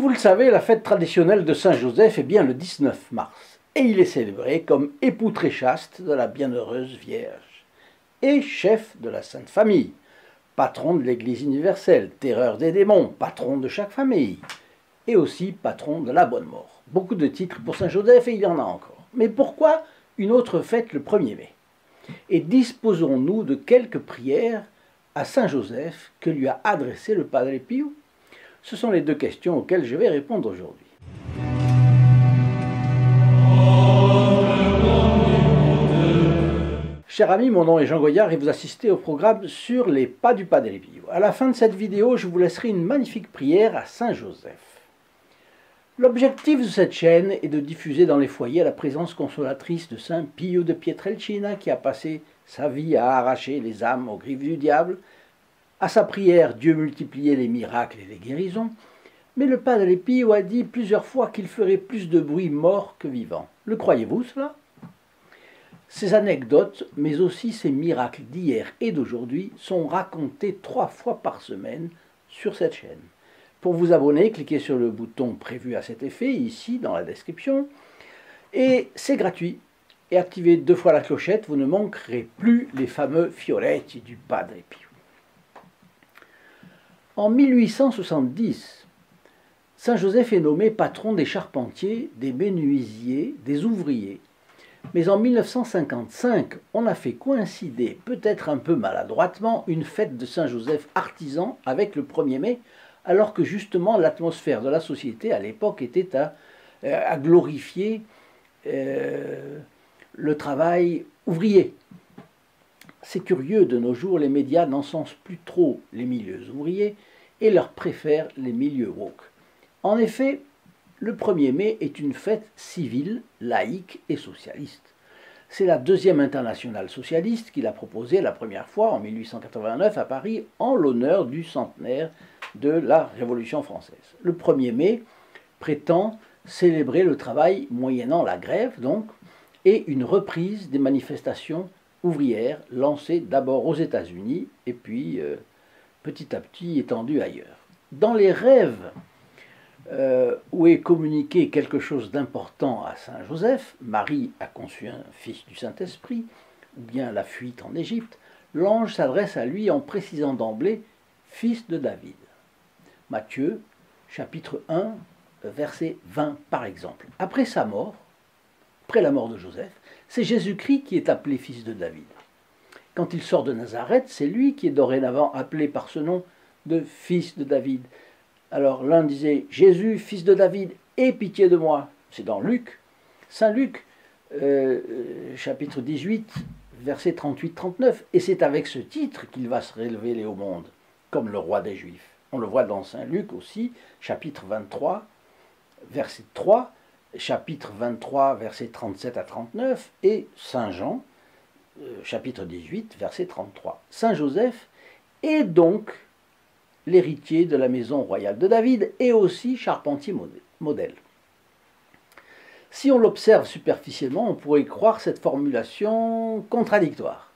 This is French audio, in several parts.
vous le savez, la fête traditionnelle de Saint-Joseph est bien le 19 mars, et il est célébré comme époux très chaste de la Bienheureuse Vierge, et chef de la Sainte Famille, patron de l'Église universelle, terreur des démons, patron de chaque famille, et aussi patron de la bonne mort. Beaucoup de titres pour Saint-Joseph, et il y en a encore. Mais pourquoi une autre fête le 1er mai? Et disposons-nous de quelques prières à Saint-Joseph que lui a adressé le Padre Pio? Ce sont les deux questions auxquelles je vais répondre aujourd'hui. Chers amis, mon nom est Jean Goyard et vous assistez au programme Sur les pas du Padre Pio. À la fin de cette vidéo, je vous laisserai une magnifique prière à Saint-Joseph. L'objectif de cette chaîne est de diffuser dans les foyers la présence consolatrice de Saint Pio de Pietrelcina qui a passé sa vie à arracher les âmes aux griffes du diable. À sa prière, Dieu multipliait les miracles et les guérisons, mais le Padre Pio a dit plusieurs fois qu'il ferait plus de bruit mort que vivant. Le croyez-vous cela? Ces anecdotes, mais aussi ces miracles d'hier et d'aujourd'hui, sont racontés 3 fois par semaine sur cette chaîne. Pour vous abonner, cliquez sur le bouton prévu à cet effet, ici dans la description, et c'est gratuit. Et activez 2 fois la clochette, vous ne manquerez plus les fameux fioretti du Padre Pio. En 1870, Saint-Joseph est nommé patron des charpentiers, des menuisiers, des ouvriers. Mais en 1955, on a fait coïncider, peut-être un peu maladroitement, une fête de Saint-Joseph artisan avec le 1er mai, alors que justement l'atmosphère de la société à l'époque était à glorifier le travail ouvrier. C'est curieux, de nos jours, les médias n'encensent plus trop les milieux ouvriers et leur préfèrent les milieux woke. En effet, le 1er mai est une fête civile, laïque et socialiste. C'est la 2e internationale socialiste qui l'a proposée la première fois en 1889 à Paris en l'honneur du centenaire de la Révolution française. Le 1er mai prétend célébrer le travail moyennant la grève, donc, et une reprise des manifestations ouvrières lancées d'abord aux États-Unis et puis petit à petit étendues ailleurs. Dans les rêves où est communiqué quelque chose d'important à Saint-Joseph, Marie a conçu un fils du Saint-Esprit, ou bien la fuite en Égypte, l'ange s'adresse à lui en précisant d'emblée « fils de David ». Matthieu, chapitre 1, verset 20 par exemple. Après sa mort, après la mort de Joseph, c'est Jésus-Christ qui est appelé fils de David. Quand il sort de Nazareth, c'est lui qui est dorénavant appelé par ce nom de fils de David. Alors l'un disait « Jésus, fils de David, aie pitié de moi ». C'est dans Luc, Saint Luc, chapitre 18, versets 38-39. Et c'est avec ce titre qu'il va se révéler au monde, comme le roi des Juifs. On le voit dans Saint Luc aussi, chapitre 23, verset 3, chapitre 23, versets 37 à 39, et Saint Jean, chapitre 18, verset 33. Saint Joseph est donc l'héritier de la maison royale de David et aussi charpentier modèle. Si on l'observe superficiellement, on pourrait croire cette formulation contradictoire.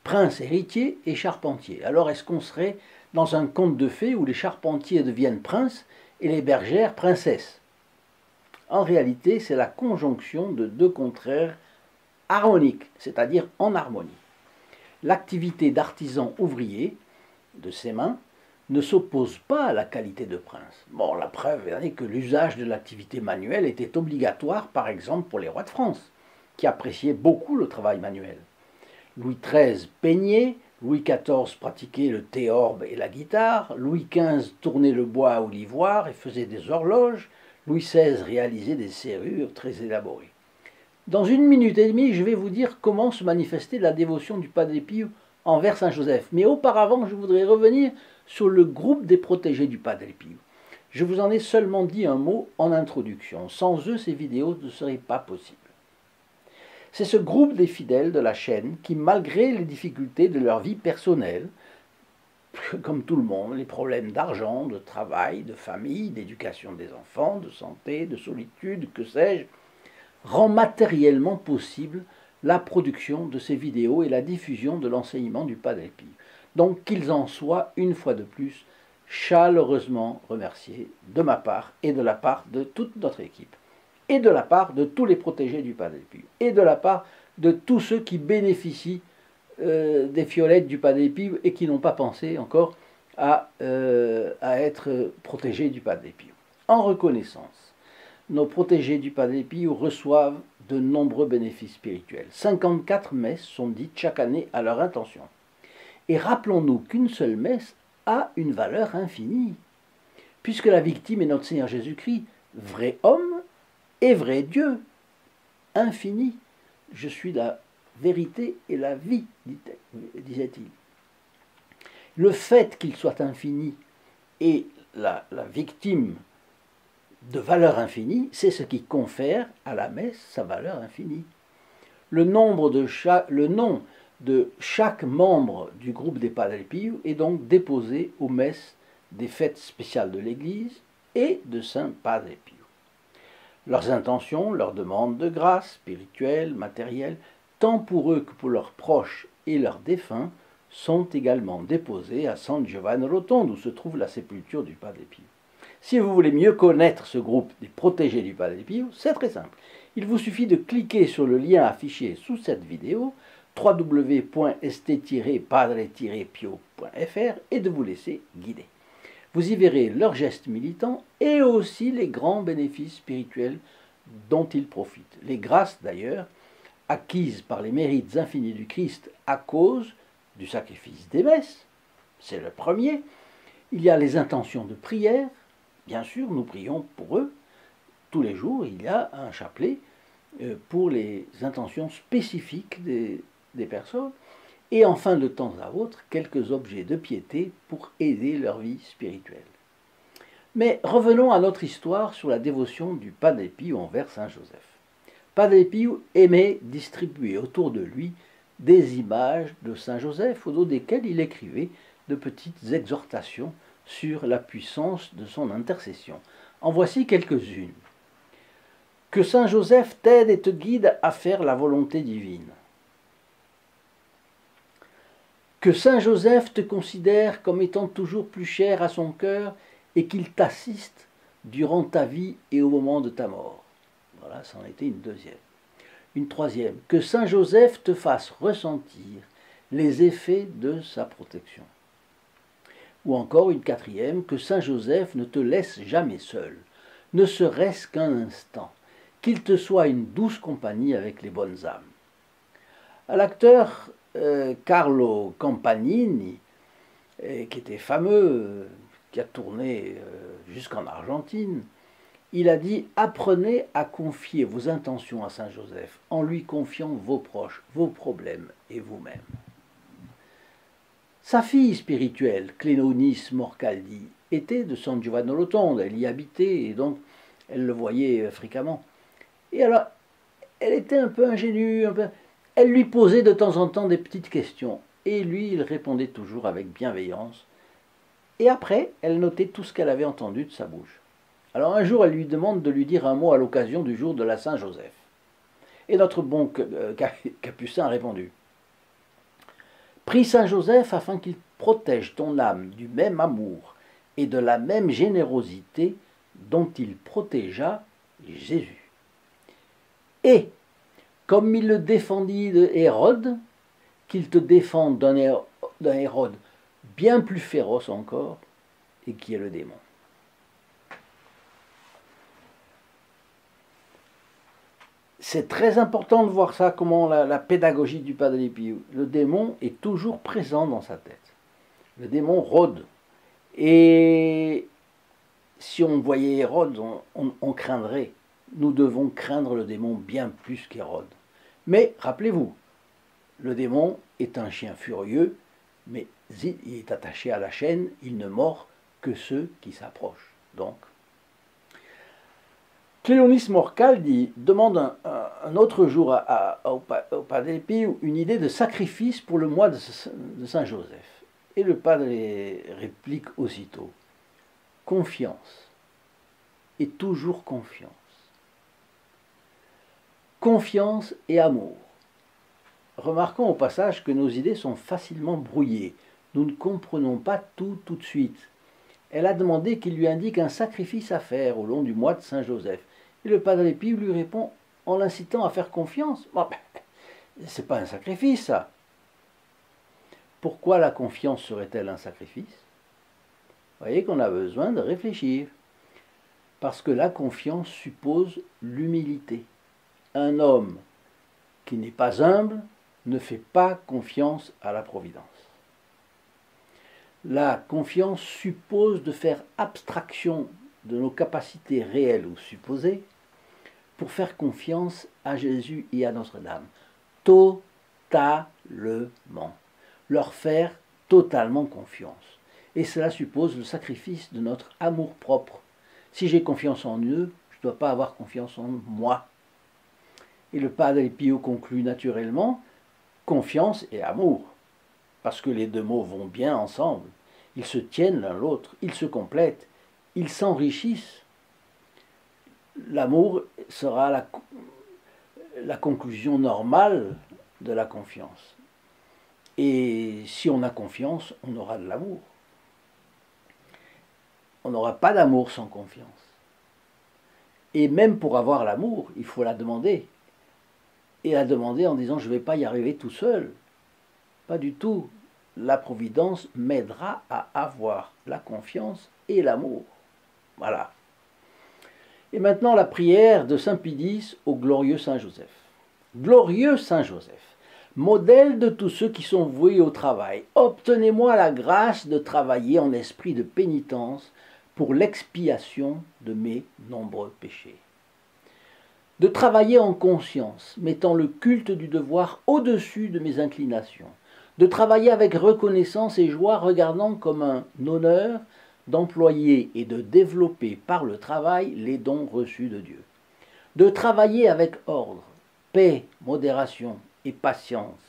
Prince héritier et charpentier. Alors est-ce qu'on serait dans un conte de fées où les charpentiers deviennent princes et les bergères princesses? En réalité, c'est la conjonction de 2 contraires harmoniques, c'est-à-dire en harmonie. L'activité d'artisan ouvrier, de ses mains, ne s'oppose pas à la qualité de prince. Bon, la preuve est que l'usage de l'activité manuelle était obligatoire, par exemple, pour les rois de France, qui appréciaient beaucoup le travail manuel. Louis XIII peignait, Louis XIV pratiquait le théorbe et la guitare, Louis XV tournait le bois ou l'ivoire et faisait des horloges, Louis XVI réalisait des serrures très élaborées. Dans 1 minute et demie, je vais vous dire comment se manifestait la dévotion du Padre Pio envers Saint-Joseph. Mais auparavant, je voudrais revenir sur le groupe des protégés du Padre Pio. Je vous en ai seulement dit un mot en introduction. Sans eux, ces vidéos ne seraient pas possibles. C'est ce groupe des fidèles de la chaîne qui, malgré les difficultés de leur vie personnelle, comme tout le monde, les problèmes d'argent, de travail, de famille, d'éducation des enfants, de santé, de solitude, que sais-je, rend matériellement possible la production de ces vidéos et la diffusion de l'enseignement du Padre Pio. Donc qu'ils en soient, une fois de plus, chaleureusement remercié de ma part et de la part de toute notre équipe, et de la part de tous les protégés du Padre Pio, et de la part de tous ceux qui bénéficient des fiolettes du Padre Pio et qui n'ont pas pensé encore à être protégés du Padre Pio. En reconnaissance, nos protégés du Padre Pio reçoivent de nombreux bénéfices spirituels. 54 messes sont dites chaque année à leur intention. Et rappelons-nous qu'une seule messe a une valeur infinie, puisque la victime est notre Seigneur Jésus-Christ, vrai homme et vrai Dieu, infini. Je suis la vérité et la vie, disait-il. Le fait qu'il soit infini et la victime de valeur infinie, c'est ce qui confère à la messe sa valeur infinie. Le nom de chaque membre du groupe des Padre Pio est donc déposé aux messes des fêtes spéciales de l'Église et de Saint Padre Pio. Leurs intentions, leurs demandes de grâce spirituelle, matérielle, tant pour eux que pour leurs proches et leurs défunts, sont également déposées à San Giovanni Rotondo, où se trouve la sépulture du Padre Pio. Si vous voulez mieux connaître ce groupe des protégés du Padre Pio, c'est très simple. Il vous suffit de cliquer sur le lien affiché sous cette vidéo, www.st-padre-pio.fr, et de vous laisser guider. Vous y verrez leurs gestes militants et aussi les grands bénéfices spirituels dont ils profitent. Les grâces d'ailleurs, acquises par les mérites infinis du Christ à cause du sacrifice des messes, c'est le premier. Il y a les intentions de prière, bien sûr, nous prions pour eux. Tous les jours, il y a un chapelet pour les intentions spécifiques des personnes. Et enfin, de temps à autre, quelques objets de piété pour aider leur vie spirituelle. Mais revenons à notre histoire sur la dévotion du Padre Pio envers Saint Joseph. Padre Pio aimait distribuer autour de lui des images de Saint Joseph, au dos desquelles il écrivait de petites exhortations sur la puissance de son intercession. En voici quelques-unes. Que Saint Joseph t'aide et te guide à faire la volonté divine. Que Saint Joseph te considère comme étant toujours plus cher à son cœur et qu'il t'assiste durant ta vie et au moment de ta mort. Voilà, c'en était une deuxième. Une troisième, que Saint Joseph te fasse ressentir les effets de sa protection. Ou encore une quatrième, que Saint Joseph ne te laisse jamais seul, ne serait-ce qu'un instant, qu'il te soit une douce compagnie avec les bonnes âmes. À l'acteur Carlo Campanini, qui était fameux, qui a tourné jusqu'en Argentine, il a dit « Apprenez à confier vos intentions à Saint Joseph en lui confiant vos proches, vos problèmes et vous-même. » Sa fille spirituelle, Cléonis Morcaldi, était de San Giovanni Rotondo, elle y habitait et donc elle le voyait fréquemment. Et alors, elle était un peu ingénue, elle lui posait de temps en temps des petites questions et lui, il répondait toujours avec bienveillance. Et après, elle notait tout ce qu'elle avait entendu de sa bouche. Alors un jour, elle lui demande de lui dire un mot à l'occasion du jour de la Saint-Joseph. Et notre bon Capucin a répondu « Prie Saint-Joseph afin qu'il protège ton âme du même amour et de la même générosité dont il protégea Jésus. Et, comme il le défendit de Hérode, qu'il te défende d'un Hérode bien plus féroce encore, et qui est le démon. » C'est très important de voir ça, comment la pédagogie du Padre Pio. Le démon est toujours présent dans sa tête. Le démon rôde. Et si on voyait Hérode, on craindrait. Nous devons craindre le démon bien plus qu'Hérode. Mais rappelez-vous, le démon est un chien furieux, mais il est attaché à la chaîne, il ne mord que ceux qui s'approchent. Donc, Cléonis Morcaldi demande un autre jour au Padre Pio une idée de sacrifice pour le mois de Saint Joseph. Et le Padre réplique aussitôt « Confiance, et toujours confiance. Confiance et amour. » Remarquons au passage que nos idées sont facilement brouillées. Nous ne comprenons pas tout de suite. Elle a demandé qu'il lui indique un sacrifice à faire au long du mois de Saint-Joseph. Et le Padre Pio lui répond en l'incitant à faire confiance. Bon, c'est pas un sacrifice, ça. Pourquoi la confiance serait-elle un sacrifice? Vous voyez qu'on a besoin de réfléchir. Parce que la confiance suppose l'humilité. Un homme qui n'est pas humble ne fait pas confiance à la Providence. La confiance suppose de faire abstraction de nos capacités réelles ou supposées pour faire confiance à Jésus et à Notre-Dame. Totalement. Leur faire totalement confiance. Et cela suppose le sacrifice de notre amour-propre. Si j'ai confiance en eux, je ne dois pas avoir confiance en moi. Et le Padre Pio conclut naturellement confiance et amour, parce que les deux mots vont bien ensemble. Ils se tiennent l'un l'autre, ils se complètent, ils s'enrichissent. L'amour sera la conclusion normale de la confiance. Et si on a confiance, on aura de l'amour. On n'aura pas d'amour sans confiance. Et même pour avoir l'amour, il faut la demander. Et la demander en disant « je ne vais pas y arriver tout seul ». Pas du tout. La Providence m'aidera à avoir la confiance et l'amour. Voilà. Et maintenant la prière de Saint Pie X au glorieux Saint Joseph. Glorieux Saint Joseph, modèle de tous ceux qui sont voués au travail, obtenez-moi la grâce de travailler en esprit de pénitence pour l'expiation de mes nombreux péchés. De travailler en conscience, mettant le culte du devoir au-dessus de mes inclinations. De travailler avec reconnaissance et joie, regardant comme un honneur d'employer et de développer par le travail les dons reçus de Dieu. De travailler avec ordre, paix, modération et patience,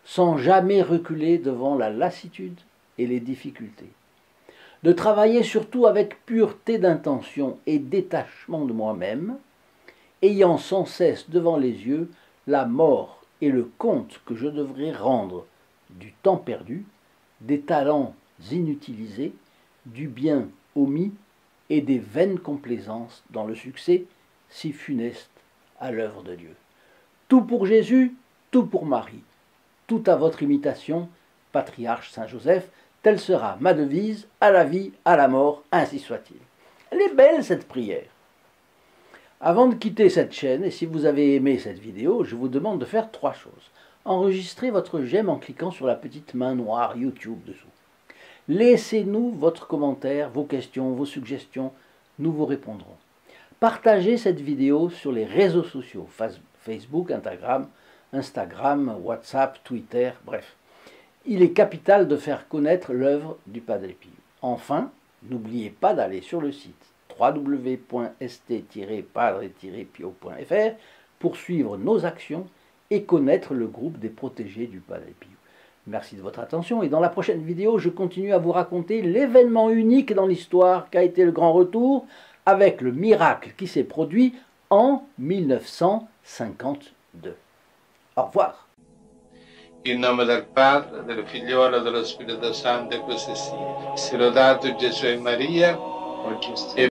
sans jamais reculer devant la lassitude et les difficultés. De travailler surtout avec pureté d'intention et détachement de moi-même, ayant sans cesse devant les yeux la mort et le compte que je devrais rendre du temps perdu, des talents inutilisés, du bien omis et des vaines complaisances dans le succès si funeste à l'œuvre de Dieu. Tout pour Jésus, tout pour Marie, tout à votre imitation, patriarche Saint Joseph, telle sera ma devise, à la vie, à la mort, ainsi soit-il. Elle est belle cette prière. Avant de quitter cette chaîne, et si vous avez aimé cette vidéo, je vous demande de faire 3 choses. Enregistrez votre j'aime en cliquant sur la petite main noire YouTube dessous. Laissez-nous votre commentaire, vos questions, vos suggestions, nous vous répondrons. Partagez cette vidéo sur les réseaux sociaux, Facebook, Instagram, WhatsApp, Twitter, bref. Il est capital de faire connaître l'œuvre du Padre Pio. Enfin, n'oubliez pas d'aller sur le site www.st-padre-pio.fr pour suivre nos actions et connaître le groupe des protégés du Padre Pio. Merci de votre attention et dans la prochaine vidéo, je continue à vous raconter l'événement unique dans l'histoire qu'a été le Grand Retour avec le miracle qui s'est produit en 1952. Au revoir. In nome del Padre, del Figliolo e dello Spirito Santo, e così sia. Sia lodato Gesù e Maria, e